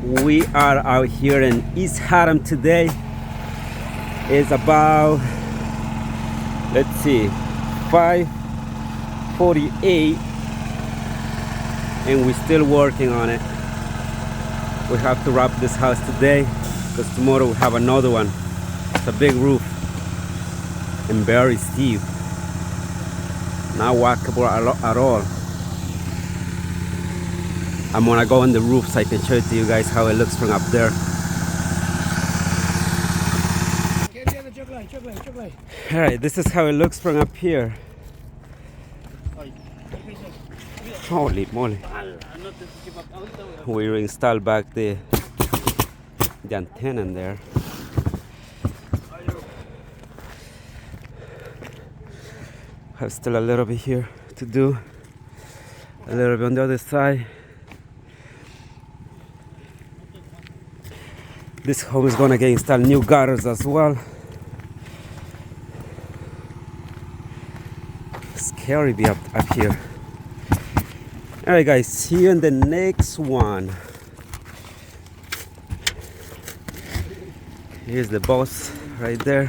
We are out here in East Haddam today. It's about, let's see, 5:48, and we're still working on it. We have to wrap this house today because tomorrow we have another one. It's a big roof and very steep, not walkable at all. I'm gonna go on the roof so I can show it to you guys how it looks from up there. Alright, this is how it looks from up here. Holy moly. We installed back the antenna in there. Have still a little bit here to do. A little bit on the other side. This home is gonna get installed new gutters as well. Scary be up here. Alright guys, see you in the next one. Here's the boss right there.